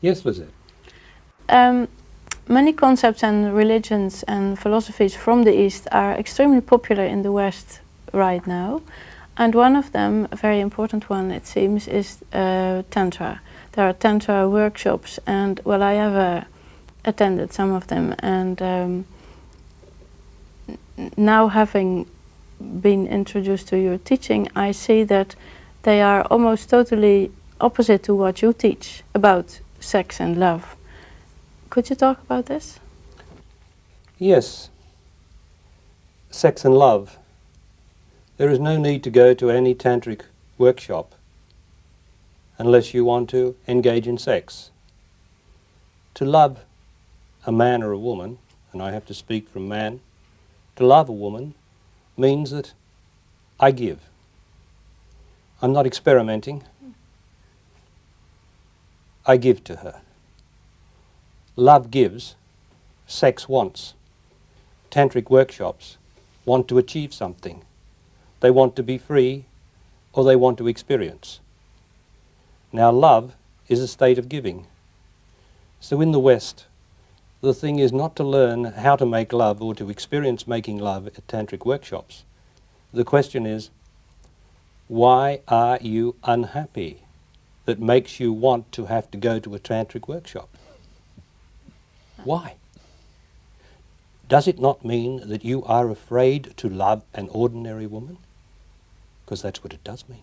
Yes, Lizette. Many concepts and religions and philosophies from the East are extremely popular in the West right now. And one of them, a very important one it seems, is Tantra. There are Tantra workshops, and well, I have attended some of them, and now having been introduced to your teaching, I see that they are almost totally opposite to what you teach about sex and love. Could you talk about this? Yes. Sex and love. There is no need to go to any tantric workshop unless you want to engage in sex. To love a man or a woman, and I have to speak from man, to love a woman means that I give. I'm not experimenting. I give to her. Love gives, sex wants. Tantric workshops want to achieve something. They want to be free, or they want to experience. Now love is a state of giving. So in the West, the thing is not to learn how to make love or to experience making love at tantric workshops. The question is, why are you unhappy that makes you want to have to go to a tantric workshop? Why? Does it not mean that you are afraid to love an ordinary woman? Because that's what it does mean.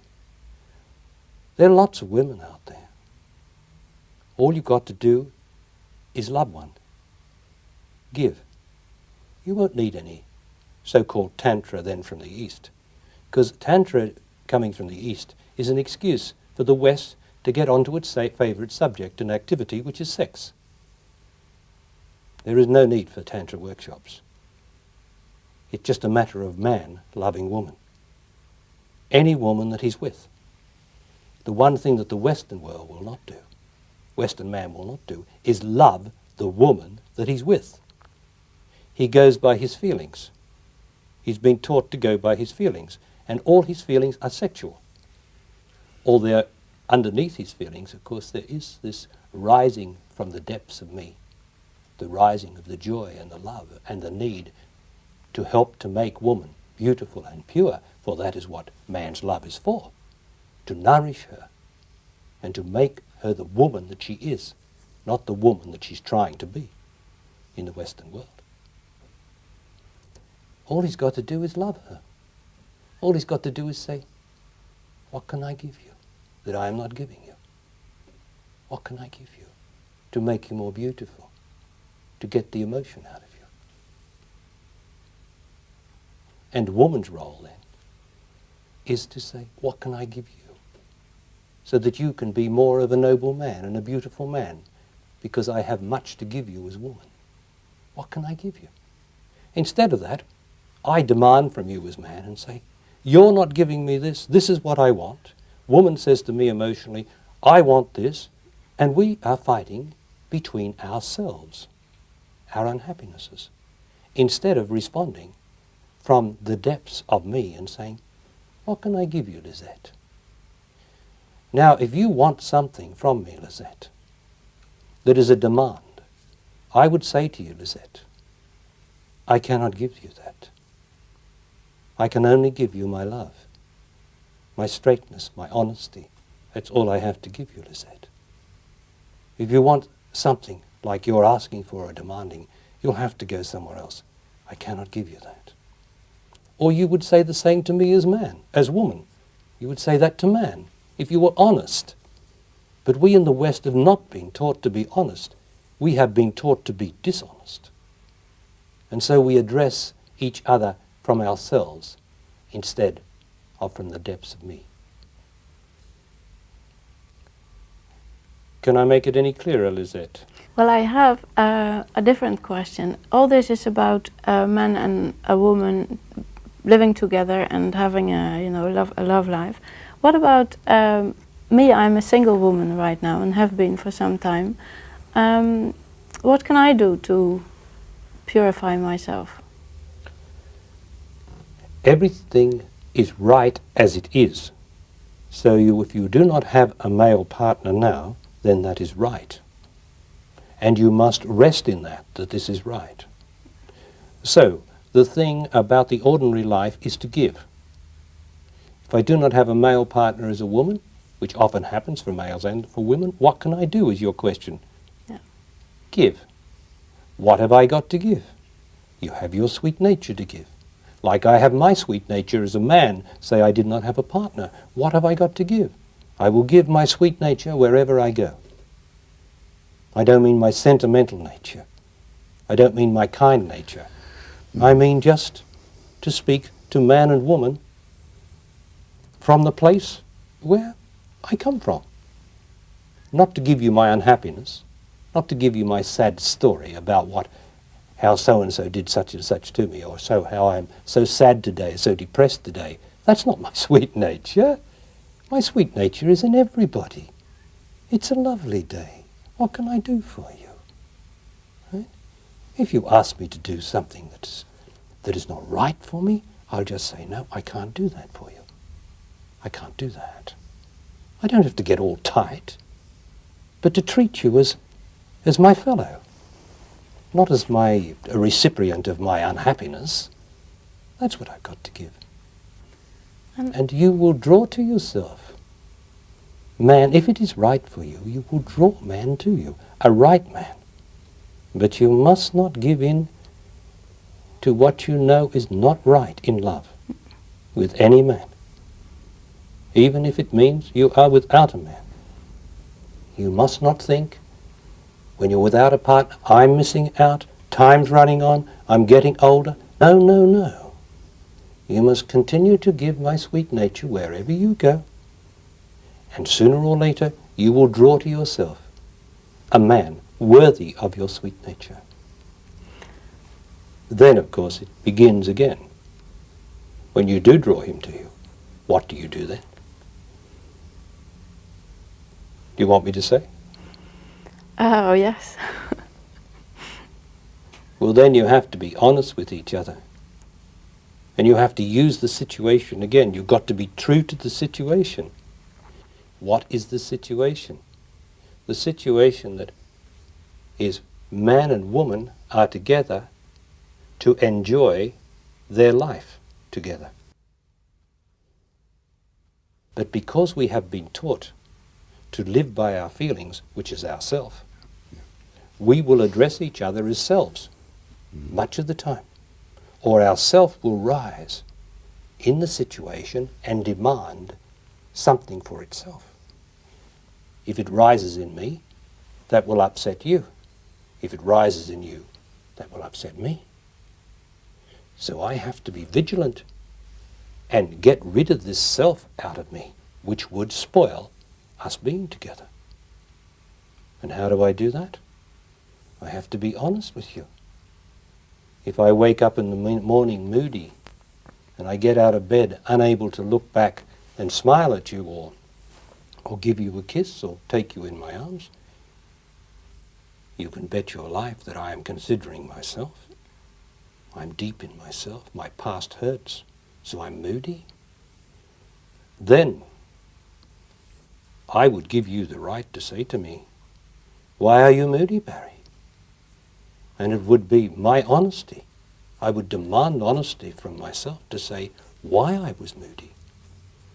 There are lots of women out there. All you've got to do is love one. Give. You won't need any so-called tantra then from the East. Because tantra coming from the East is an excuse for the West to get onto its favourite subject and activity, which is sex. There is no need for tantra workshops. It's just a matter of man loving woman. Any woman that he's with. The one thing that the Western world will not do, Western man will not do, is love the woman that he's with. He goes by his feelings. He's been taught to go by his feelings, and all his feelings are sexual. Although underneath his feelings, of course, there is this rising from the depths of me, the rising of the joy and the love and the need to help to make woman beautiful and pure, for that is what man's love is for, to nourish her and to make her the woman that she is, not the woman that she's trying to be in the Western world. All he's got to do is love her. All he's got to do is say, what can I give you that I am not giving you? What can I give you to make you more beautiful, to get the emotion out of you? And woman's role then is to say, what can I give you so that you can be more of a noble man and a beautiful man, because I have much to give you as woman. What can I give you? Instead of that, I demand from you as man and say, you're not giving me this, this is what I want. Woman says to me emotionally, I want this, and we are fighting between ourselves, our unhappinesses, instead of responding from the depths of me and saying, what can I give you, Lizette? Now, if you want something from me, Lizette, that is a demand, I would say to you, Lizette, I cannot give you that. I can only give you my love, my straightness, my honesty. That's all I have to give you, Lizette. If you want something like you're asking for or demanding, you'll have to go somewhere else. I cannot give you that. Or you would say the same to me as man, as woman. You would say that to man, if you were honest. But we in the West have not been taught to be honest. We have been taught to be dishonest. And so we address each other from ourselves instead of from the depths of me. Can I make it any clearer, Lizette? Well, I have a different question. All this is about a man and a woman living together and having a love life. What about me? I'm a single woman right now and have been for some time. What can I do to purify myself? Everything is right as it is. So if you do not have a male partner now, then that is right. And you must rest in that this is right. So, the thing about the ordinary life is to give. If I do not have a male partner as a woman, which often happens for males and for women, what can I do is your question. Yeah. Give. What have I got to give? You have your sweet nature to give. Like I have my sweet nature as a man, say I did not have a partner. What have I got to give? I will give my sweet nature wherever I go. I don't mean my sentimental nature. I don't mean my kind nature. I mean just to speak to man and woman from the place where I come from. Not to give you my unhappiness, not to give you my sad story about how so-and-so did such and such to me, or how I'm so sad today, so depressed today. That's not my sweet nature. My sweet nature is in everybody. It's a lovely day. What can I do for you? Right? If you ask me to do something that is not right for me, I'll just say, no, I can't do that for you. I can't do that. I don't have to get all tight, but to treat you as my fellow, not as a recipient of my unhappiness. That's what I've got to give. And you will draw to yourself man. If it is right for you, you will draw man to you, a right man. But you must not give in to what you know is not right in love with any man, even if it means you are without a man. You must not think, when you're without a partner, I'm missing out, time's running on, I'm getting older. No, no, no. You must continue to give my sweet nature wherever you go, and sooner or later you will draw to yourself a man worthy of your sweet nature. Then, of course, it begins again. When you do draw him to you, what do you do then? Do you want me to say? Oh, yes. Well, then you have to be honest with each other. And you have to use the situation again. You've got to be true to the situation. What is the situation? The situation that is man and woman are together to enjoy their life together. But because we have been taught to live by our feelings, which is ourself, we will address each other as selves much of the time. Or our self will rise in the situation and demand something for itself. If it rises in me, that will upset you. If it rises in you, that will upset me. So I have to be vigilant and get rid of this self out of me, which would spoil us being together. And how do I do that? I have to be honest with you. If I wake up in the morning moody and I get out of bed unable to look back and smile at you or give you a kiss or take you in my arms, you can bet your life that I am considering myself. I'm deep in myself. My past hurts, so I'm moody. Then I would give you the right to say to me, why are you moody, Barry? And it would be my honesty. I would demand honesty from myself to say why I was moody.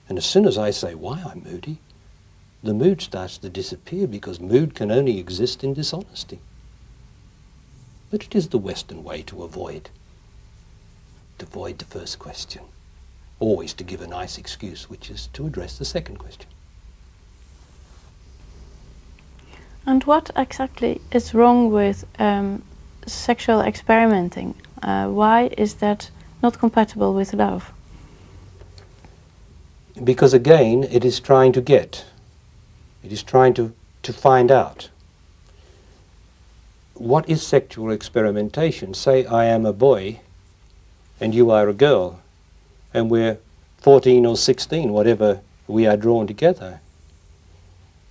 And as soon as I say why I'm moody, the mood starts to disappear, because mood can only exist in dishonesty. But it is the Western way to avoid the first question. Always to give a nice excuse, which is to address the second question. And what exactly is wrong with sexual experimenting? Why is that not compatible with love? Because again, it is trying to get. It is trying to find out. What is sexual experimentation? Say I am a boy and you are a girl, and we're 14 or 16, whatever we are drawn together.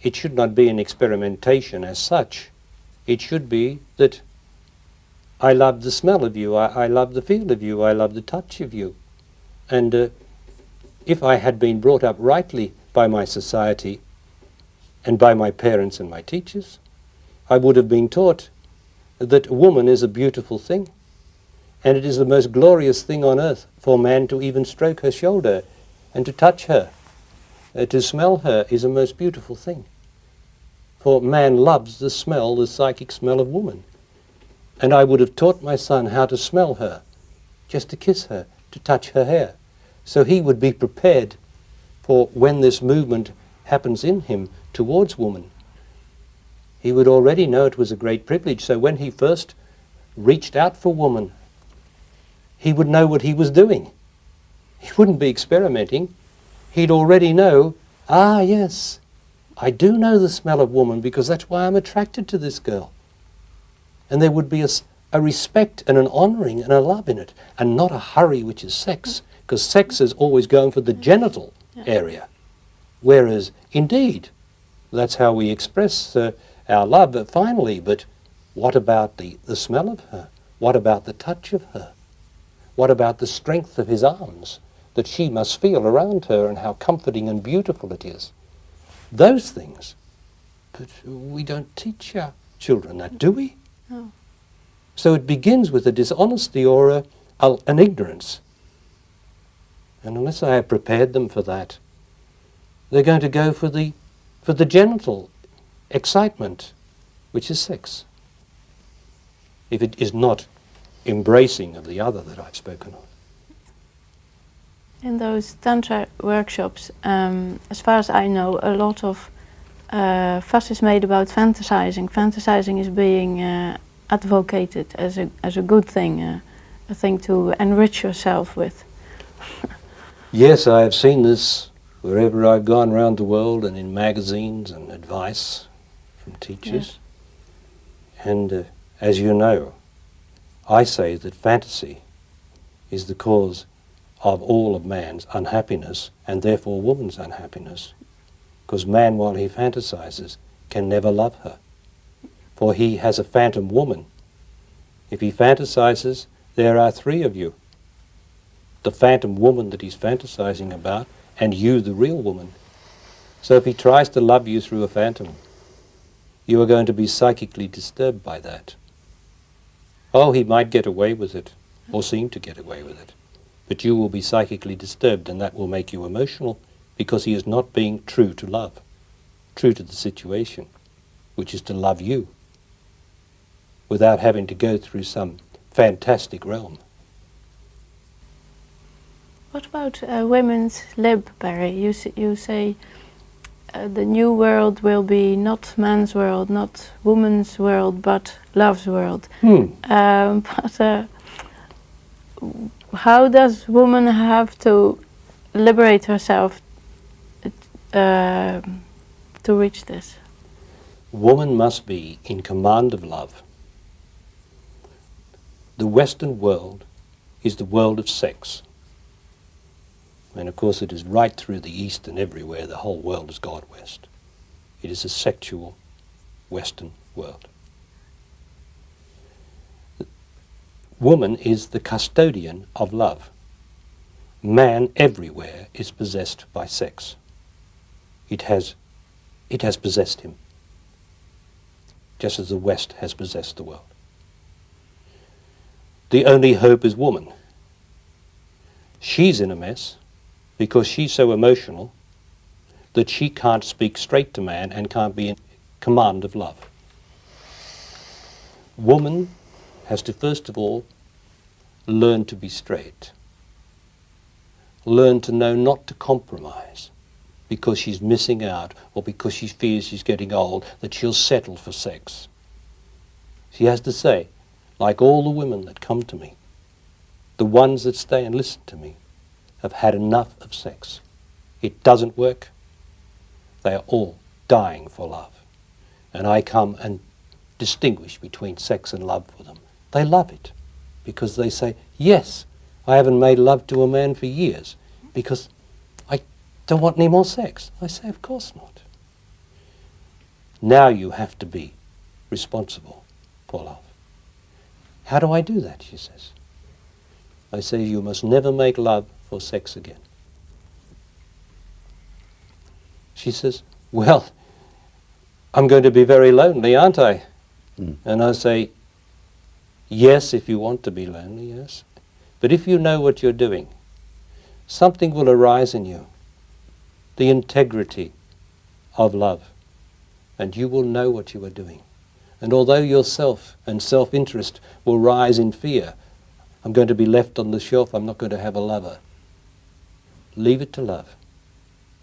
It should not be an experimentation as such. It should be that I love the smell of you, I love the feel of you, I love the touch of you. And if I had been brought up rightly by my society and by my parents and my teachers, I would have been taught that woman is a beautiful thing, and it is the most glorious thing on earth for man to even stroke her shoulder and to touch her. To smell her is a most beautiful thing. For man loves the smell, the psychic smell of woman. And I would have taught my son how to smell her, just to kiss her, to touch her hair. So he would be prepared for when this movement happens in him towards woman. He would already know it was a great privilege. So when he first reached out for woman, he would know what he was doing. He wouldn't be experimenting. He'd already know, ah, yes, I do know the smell of woman because that's why I'm attracted to this girl. And there would be a respect and an honouring and a love in it, and not a hurry, which is sex, because sex is always going for the genital area. Whereas, indeed, that's how we express our love finally, but what about the smell of her? What about the touch of her? What about the strength of his arms that she must feel around her, and how comforting and beautiful it is? Those things. But we don't teach our children that, do we? No. So it begins with a dishonesty or an ignorance. And unless I have prepared them for that, they're going to go for the genital excitement, which is sex, if it is not embracing of the other that I've spoken of. In those Tantra workshops, as far as I know, a lot of fuss is made about fantasizing. Fantasizing is being advocated as a good thing, a thing to enrich yourself with. Yes, I have seen this wherever I've gone around the world, and in magazines and advice from teachers. Yes. And as you know, I say that fantasy is the cause of all of man's unhappiness, and therefore woman's unhappiness. Because man, while he fantasizes, can never love her. For he has a phantom woman. If he fantasizes, there are three of you. The phantom woman that he's fantasizing about, and you, the real woman. So if he tries to love you through a phantom, you are going to be psychically disturbed by that. Oh, he might get away with it, or seem to get away with it. But you will be psychically disturbed, and that will make you emotional, because he is not being true to love, true to the situation, which is to love you, without having to go through some fantastic realm. What about women's lib, Barry? You say the new world will be not man's world, not woman's world, but love's world. But how does woman have to liberate herself to reach this? Woman must be in command of love. The Western world is the world of sex. And of course it is right through the East and everywhere. The whole world has gone west. It is a sexual Western world. Woman is the custodian of love. Man everywhere is possessed by sex. It has possessed him, just as the West has possessed the world. The only hope is woman. She's in a mess because she's so emotional that she can't speak straight to man and can't be in command of love. Woman has to first of all learn to be straight. Learn to know not to compromise because she's missing out or because she fears she's getting old, that she'll settle for sex. She has to say, like all the women that come to me, the ones that stay and listen to me, have had enough of sex. It doesn't work. They are all dying for love. And I come and distinguish between sex and love for them. They love it because they say, yes, I haven't made love to a man for years because I don't want any more sex. I say, of course not. Now you have to be responsible for love. How do I do that, she says. I say, you must never make love for sex again. She says, well, I'm going to be very lonely, aren't I? And I say, yes, if you want to be lonely, yes. But if you know what you're doing, something will arise in you, the integrity of love, and you will know what you are doing. And although yourself and self-interest will rise in fear, I'm going to be left on the shelf, I'm not going to have a lover. Leave it to love.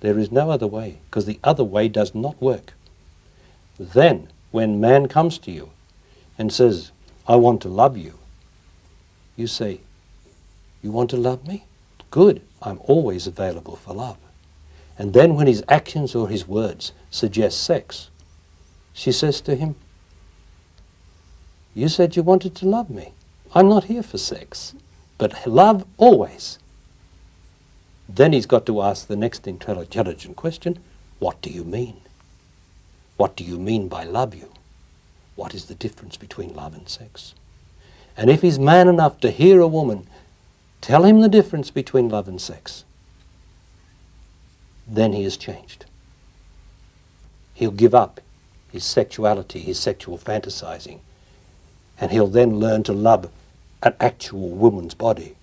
There is no other way, because the other way does not work. Then, when man comes to you and says, I want to love you, you say, you want to love me? Good, I'm always available for love. And then when his actions or his words suggest sex, she says to him, you said you wanted to love me. I'm not here for sex, but love always. Then he's got to ask the next intelligent question, what do you mean? What do you mean by love you? What is the difference between love and sex? And if he's man enough to hear a woman tell him the difference between love and sex, then he has changed. He'll give up his sexuality, his sexual fantasizing, and he'll then learn to love an actual woman's body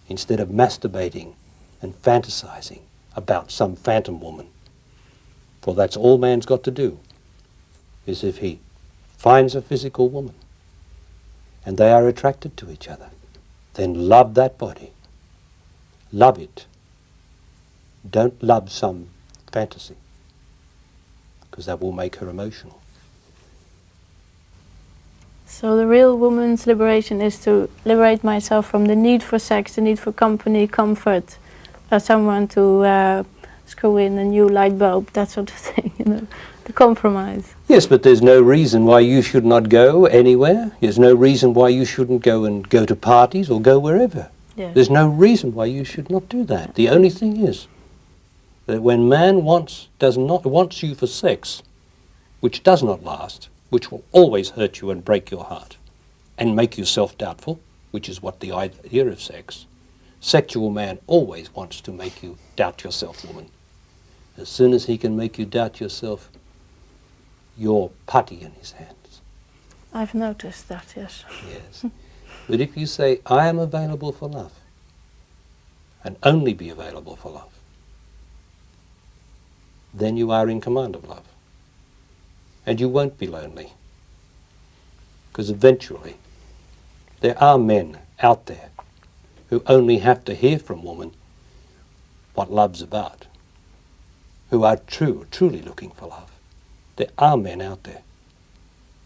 instead of masturbating and fantasizing about some phantom woman. For that's all man's got to do, is if he finds a physical woman and they are attracted to each other, then love that body. Love it. Don't love some fantasy, because that will make her emotional. So the real woman's liberation is to liberate myself from the need for sex, the need for company, comfort, someone to screw in a new light bulb, that sort of thing, you know, the compromise. Yes, but there's no reason why you should not go anywhere. There's no reason why you shouldn't go to parties or go wherever. Yeah. There's no reason why you should not do that. The only thing is that when man wants you for sex, which does not last, which will always hurt you and break your heart and make you self-doubtful, which is what the idea of sex, sexual man always wants to make you doubt yourself, woman. As soon as he can make you doubt yourself, you're putty in his hands. I've noticed that, yes. Yes. But if you say, I am available for love, and only be available for love, then you are in command of love. And you won't be lonely. Because eventually, there are men out there who only have to hear from women what love's about, who are truly looking for love. There are men out there.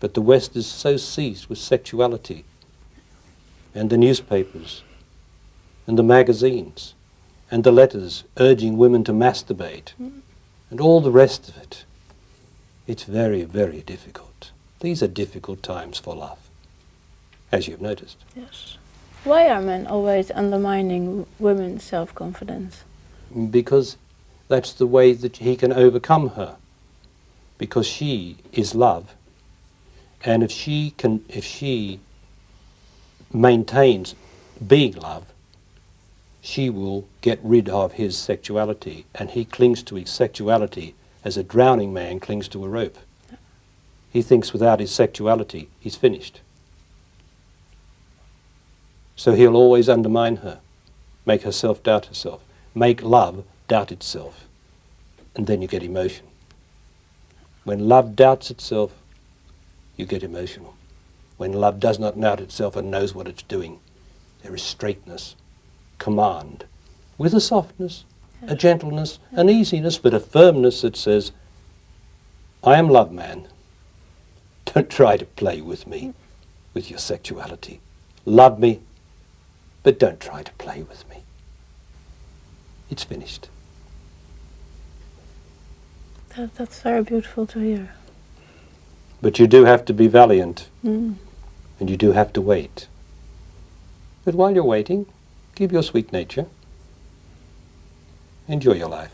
But the West is so seized with sexuality, and the newspapers, and the magazines, and the letters urging women to masturbate, and all the rest of it. It's very, very difficult. These are difficult times for love, as you've noticed. Yes. Why are men always undermining women's self-confidence? Because that's the way that he can overcome her. Because she is love, and if she maintains being love, she will get rid of his sexuality, and he clings to his sexuality as a drowning man clings to a rope. He thinks without his sexuality, he's finished. So he'll always undermine her, make herself doubt herself, make love doubt itself, and then you get emotion. When love doubts itself, you get emotional. When love does not doubt itself and knows what it's doing, there is straightness, command, with a softness, a gentleness, an easiness, but a firmness that says, I am love, man. Don't try to play with me, with your sexuality. Love me, but don't try to play with me. It's finished. That's very beautiful to hear. But you do have to be valiant, Mm. and you do have to wait. But while you're waiting, keep your sweet nature. Enjoy your life.